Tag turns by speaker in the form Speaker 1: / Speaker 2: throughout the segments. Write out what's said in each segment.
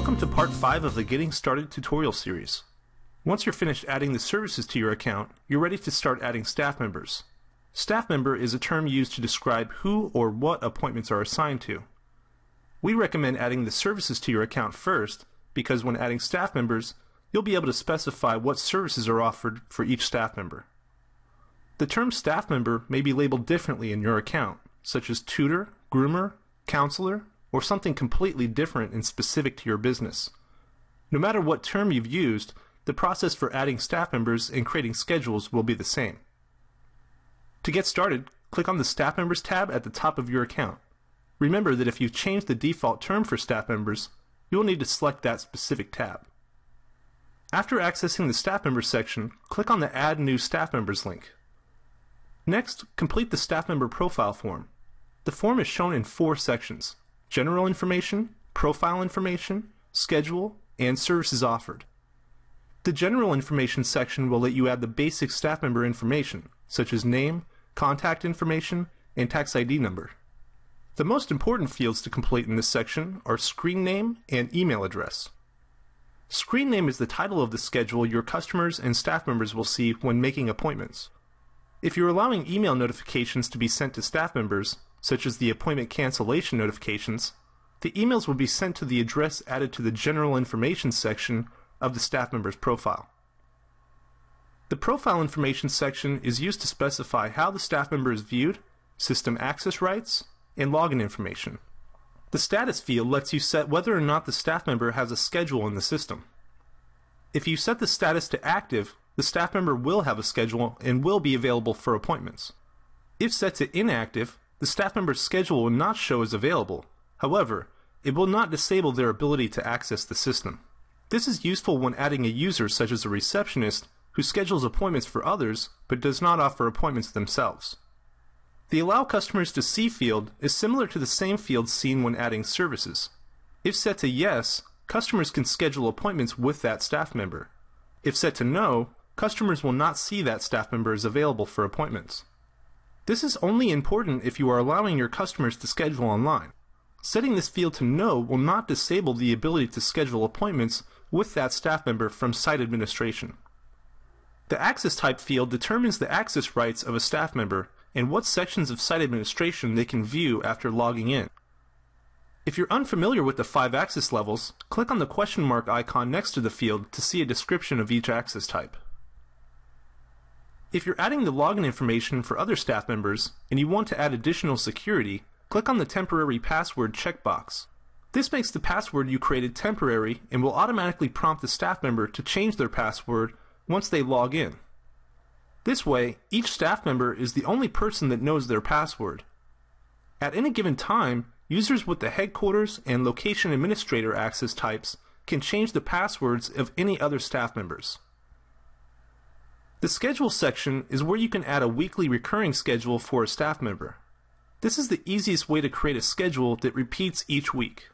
Speaker 1: Welcome to part 5 of the Getting Started tutorial series. Once you're finished adding the services to your account, you're ready to start adding staff members. Staff member is a term used to describe who or what appointments are assigned to. We recommend adding the services to your account first because when adding staff members, you'll be able to specify what services are offered for each staff member. The term staff member may be labeled differently in your account, such as tutor, groomer, counselor, or something completely different and specific to your business. No matter what term you've used, the process for adding staff members and creating schedules will be the same. To get started, click on the Staff Members tab at the top of your account. Remember that if you've changed the default term for staff members, you will need to select that specific tab. After accessing the Staff Members section, click on the Add New Staff Members link. Next, complete the staff member profile form. The form is shown in 4 sections: general information, profile information, schedule, and services offered. The general information section will let you add the basic staff member information, such as name, contact information, and tax ID number. The most important fields to complete in this section are screen name and email address. Screen name is the title of the schedule your customers and staff members will see when making appointments. If you're allowing email notifications to be sent to staff members, such as the appointment cancellation notifications, the emails will be sent to the address added to the general information section of the staff member's profile. The profile information section is used to specify how the staff member is viewed, system access rights, and login information. The status field lets you set whether or not the staff member has a schedule in the system. If you set the status to active, the staff member will have a schedule and will be available for appointments. If set to inactive, the staff member's schedule will not show as available. However, it will not disable their ability to access the system. This is useful when adding a user such as a receptionist who schedules appointments for others but does not offer appointments themselves. The Allow Customers to See field is similar to the same field seen when adding services. If set to Yes, customers can schedule appointments with that staff member. If set to No, customers will not see that staff member is available for appointments. This is only important if you are allowing your customers to schedule online. Setting this field to No will not disable the ability to schedule appointments with that staff member from site administration. The Access Type field determines the access rights of a staff member and what sections of site administration they can view after logging in. If you're unfamiliar with the 5 access levels, click on the question mark icon next to the field to see a description of each access type. If you're adding the login information for other staff members and you want to add additional security, click on the Temporary Password checkbox. This makes the password you created temporary and will automatically prompt the staff member to change their password once they log in. This way, each staff member is the only person that knows their password. At any given time, users with the headquarters and location administrator access types can change the passwords of any other staff members. The Schedule section is where you can add a weekly recurring schedule for a staff member. This is the easiest way to create a schedule that repeats each week.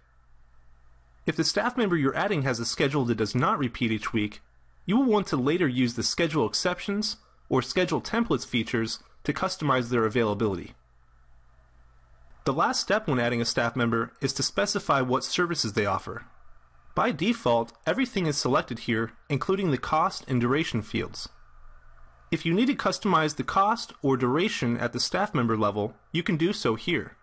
Speaker 1: If the staff member you're adding has a schedule that does not repeat each week, you will want to later use the Schedule Exceptions or Schedule Templates features to customize their availability. The last step when adding a staff member is to specify what services they offer. By default, everything is selected here, including the cost and duration fields. If you need to customize the cost or duration at the staff member level, you can do so here.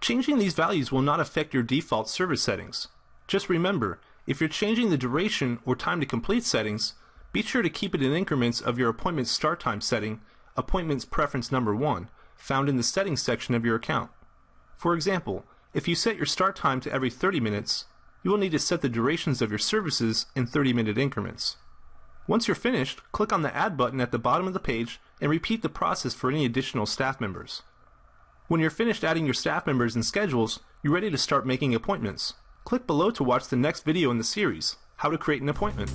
Speaker 1: Changing these values will not affect your default service settings. Just remember, if you're changing the duration or time to complete settings, be sure to keep it in increments of your appointment start time setting, Appointments Preference Number 1, found in the Settings section of your account. For example, if you set your start time to every 30 minutes, you will need to set the durations of your services in 30-minute increments. Once you're finished, click on the Add button at the bottom of the page and repeat the process for any additional staff members. When you're finished adding your staff members and schedules, you're ready to start making appointments. Click below to watch the next video in the series, How to Create an Appointment.